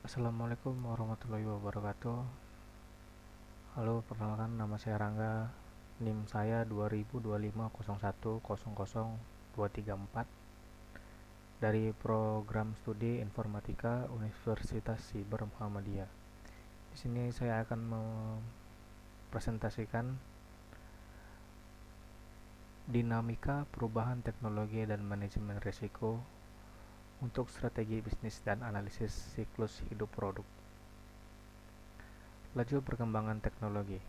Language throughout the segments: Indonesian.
Assalamualaikum warahmatullahi wabarakatuh. Halo, perkenalkan nama saya Rangga. NIM saya 202501000234 dari program studi Informatika Universitas Siber Muhammadiyah. Di sini saya akan mempresentasikan dinamika perubahan teknologi dan manajemen risiko untuk strategi bisnis dan analisis siklus hidup produk. Laju perkembangan teknologi.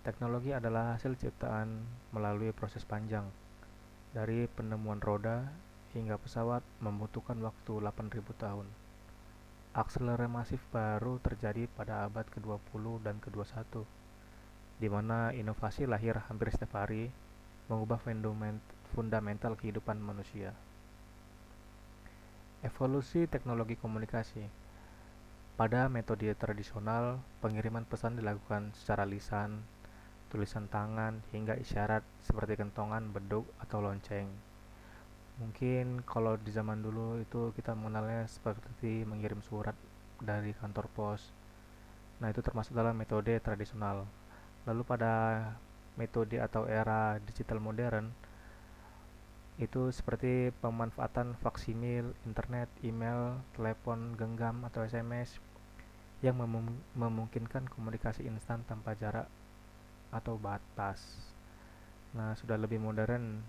Teknologi adalah hasil ciptaan melalui proses panjang. Dari penemuan roda hingga pesawat membutuhkan waktu 8.000 tahun. Akselerasi masif baru terjadi pada abad ke-20 dan ke-21, di mana inovasi lahir hampir setiap hari, mengubah fundamental kehidupan manusia. Evolusi teknologi komunikasi. Pada metode tradisional, pengiriman pesan dilakukan secara lisan, tulisan tangan, hingga isyarat seperti kentongan, beduk, atau lonceng. Mungkin kalau di zaman dulu itu kita mengenalnya seperti mengirim surat dari kantor pos. Nah, itu termasuk dalam metode tradisional. Lalu pada metode atau era digital modern, itu seperti pemanfaatan faksimil, internet, email, telepon genggam atau SMS yang memungkinkan komunikasi instan tanpa jarak atau batas. Nah, sudah lebih modern,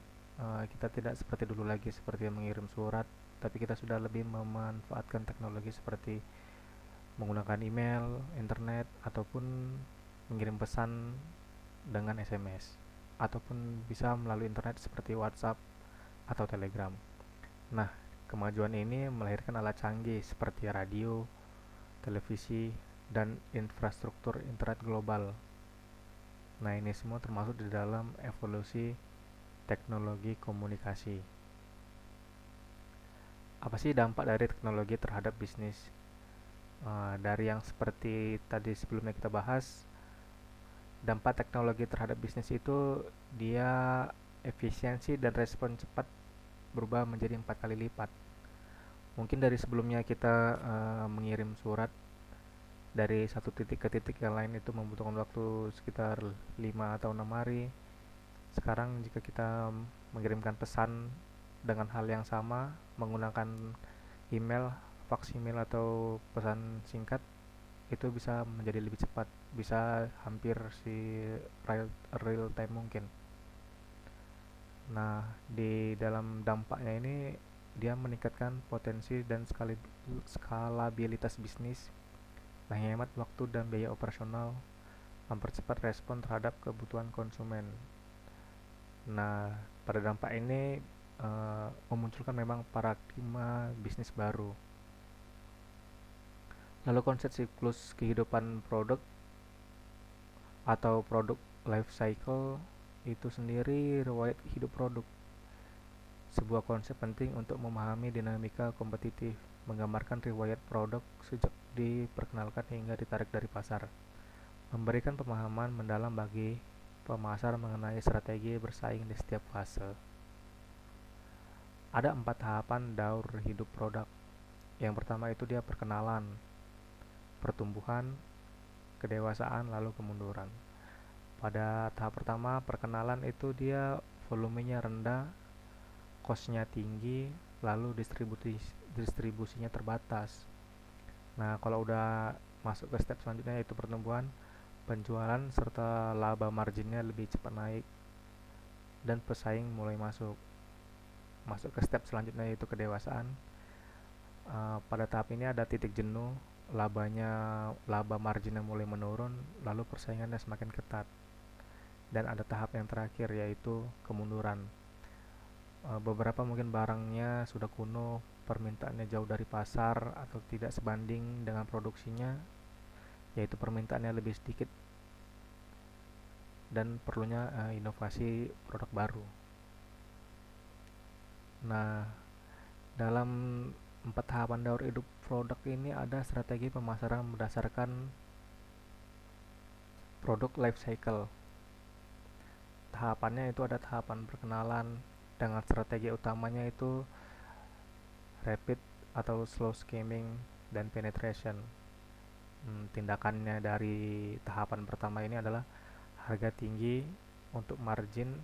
kita tidak seperti dulu lagi seperti mengirim surat, tapi kita sudah lebih memanfaatkan teknologi seperti menggunakan email, internet, ataupun mengirim pesan dengan SMS, ataupun bisa melalui internet seperti WhatsApp atau Telegram. Nah, kemajuan ini melahirkan alat canggih seperti radio, televisi, dan infrastruktur internet global. Nah, ini semua termasuk di dalam evolusi teknologi komunikasi. Apa sih dampak dari teknologi terhadap bisnis? Dari yang seperti tadi sebelumnya kita bahas, dampak teknologi terhadap bisnis itu dia efisiensi dan respon cepat berubah menjadi 4 kali lipat. Mungkin dari sebelumnya kita mengirim surat dari satu titik ke titik yang lain itu membutuhkan waktu sekitar 5 atau 6 hari. Sekarang jika kita mengirimkan pesan dengan hal yang sama menggunakan email, faksimil atau pesan singkat, itu bisa menjadi lebih cepat, bisa hampir si real time mungkin. Nah, di dalam dampaknya ini dia meningkatkan potensi dan skalabilitas bisnis, menghemat waktu dan biaya operasional, mempercepat respon terhadap kebutuhan konsumen. Nah, pada dampak ini memunculkan memang paradigma bisnis baru. Lalu konsep siklus kehidupan produk atau produk life cycle itu sendiri riwayat hidup produk. Sebuah konsep penting untuk memahami dinamika kompetitif, menggambarkan riwayat produk sejak diperkenalkan hingga ditarik dari pasar, memberikan pemahaman mendalam bagi pemasar mengenai strategi bersaing di setiap fase. Ada 4 tahapan daur hidup produk. Yang pertama itu dia perkenalan, pertumbuhan, kedewasaan, lalu kemunduran. Pada tahap pertama perkenalan itu dia volumenya rendah, cost-nya tinggi, lalu distribusinya terbatas. Nah, kalau udah masuk ke step selanjutnya yaitu pertumbuhan, penjualan serta laba marginnya lebih cepat naik dan pesaing mulai masuk. Masuk ke step selanjutnya yaitu kedewasaan. Pada tahap ini ada titik jenuh, laba marginnya mulai menurun, lalu persaingannya semakin ketat. Dan ada tahap yang terakhir yaitu kemunduran. Beberapa mungkin barangnya sudah kuno, permintaannya jauh dari pasar atau tidak sebanding dengan produksinya, yaitu permintaannya lebih sedikit dan perlunya inovasi produk baru. Nah, dalam 4 tahapan daur hidup produk ini ada strategi pemasaran berdasarkan produk life cycle. Tahapannya itu ada tahapan perkenalan dengan strategi utamanya itu rapid atau slow scamming, dan penetration. Tindakannya dari tahapan pertama ini adalah harga tinggi untuk margin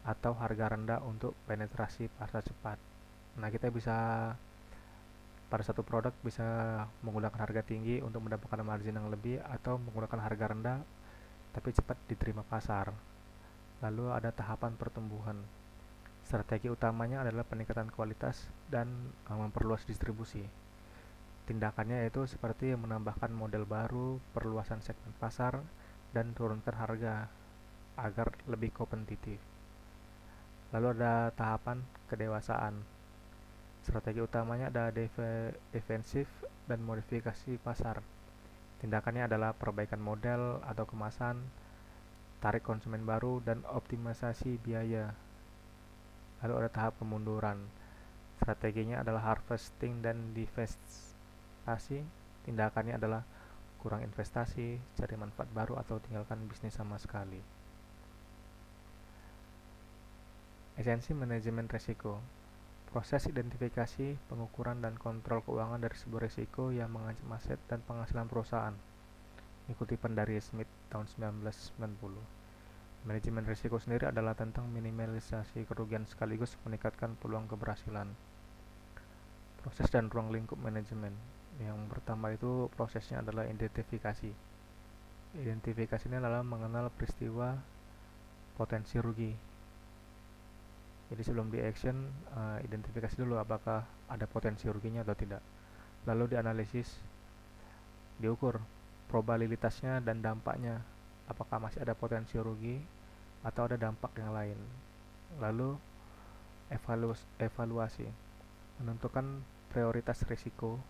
atau harga rendah untuk penetrasi pasar cepat. Nah, kita bisa pada satu produk bisa menggunakan harga tinggi untuk mendapatkan margin yang lebih, atau menggunakan harga rendah tapi cepat diterima pasar. Lalu ada tahapan pertumbuhan. Strategi utamanya adalah peningkatan kualitas dan memperluas distribusi. Tindakannya yaitu seperti menambahkan model baru, perluasan segmen pasar, dan turunkan harga agar lebih kompetitif. Lalu ada tahapan kedewasaan. Strategi utamanya ada defensif dan modifikasi pasar. Tindakannya adalah perbaikan model atau kemasan, tarik konsumen baru, dan optimisasi biaya. Lalu ada tahap kemunduran. Strateginya adalah harvesting dan divestasi. Tindakannya adalah kurang investasi, cari manfaat baru, atau tinggalkan bisnis sama sekali. Esensi manajemen risiko. Proses identifikasi, pengukuran, dan kontrol keuangan dari sebuah risiko yang mengancam aset dan penghasilan perusahaan. Dikutip dari Smith tahun 1990. Manajemen risiko sendiri adalah tentang minimalisasi kerugian sekaligus meningkatkan peluang keberhasilan. Proses dan ruang lingkup manajemen. Yang pertama itu prosesnya adalah identifikasi. Identifikasi ini adalah mengenal peristiwa potensi rugi. Jadi sebelum di action, identifikasi dulu apakah ada potensi ruginya atau tidak. Lalu dianalisis, diukur probabilitasnya dan dampaknya, apakah masih ada potensi rugi atau ada dampak yang lain. Lalu evaluasi, menentukan prioritas risiko,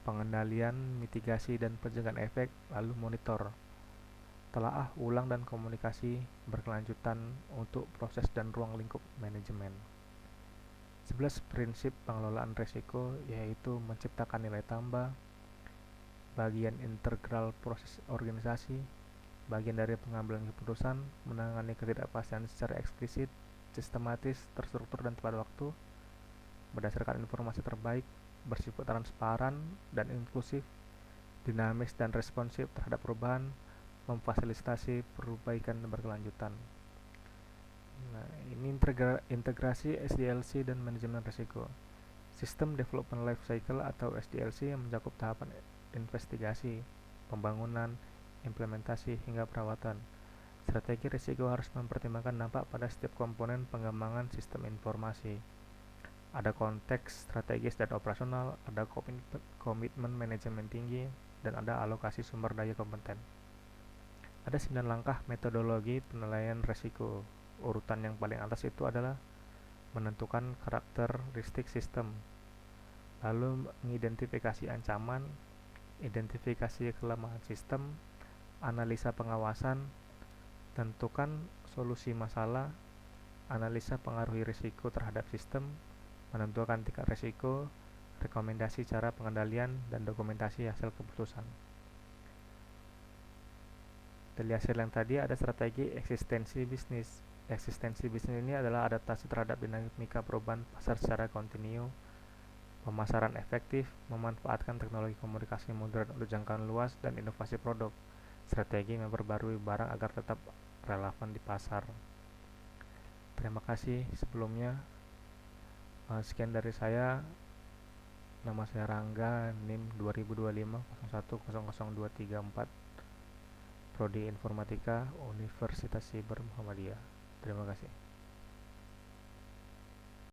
pengendalian, mitigasi, dan pencegahan efek. Lalu monitor, telaah ulang dan komunikasi berkelanjutan untuk proses dan ruang lingkup manajemen. 11 prinsip pengelolaan risiko yaitu menciptakan nilai tambah, bagian integral proses organisasi, bagian dari pengambilan keputusan, menangani ketidakpastian secara eksplisit, sistematis, terstruktur, dan tepat waktu, berdasarkan informasi terbaik, bersifat transparan dan inklusif, dinamis dan responsif terhadap perubahan, memfasilitasi perbaikan berkelanjutan. Nah, ini integrasi SDLC dan manajemen risiko. System Development Life Cycle atau SDLC yang mencakup tahapan investigasi, pembangunan, implementasi, hingga perawatan. Strategi risiko harus mempertimbangkan dampak pada setiap komponen pengembangan sistem informasi. Ada konteks strategis dan operasional, ada komitmen manajemen tinggi, dan ada alokasi sumber daya kompeten. Ada 9 langkah metodologi penilaian risiko. Urutan yang paling atas itu adalah menentukan karakteristik sistem, lalu mengidentifikasi ancaman, identifikasi kelemahan sistem, analisa pengawasan, tentukan solusi masalah, analisa pengaruh risiko terhadap sistem, menentukan tingkat risiko, rekomendasi cara pengendalian, dan dokumentasi hasil keputusan. Dari hasil yang tadi ada strategi eksistensi bisnis. Eksistensi bisnis ini adalah adaptasi terhadap dinamika perubahan pasar secara kontinu, pemasaran efektif, memanfaatkan teknologi komunikasi modern untuk jangkauan luas, dan inovasi produk. Strategi memperbarui barang agar tetap relevan di pasar. Terima kasih sebelumnya. Sekian dari saya. Nama saya Rangga, NIM 2025 01000234, Prodi Informatika, Universitas Siber Muhammadiyah. Terima kasih.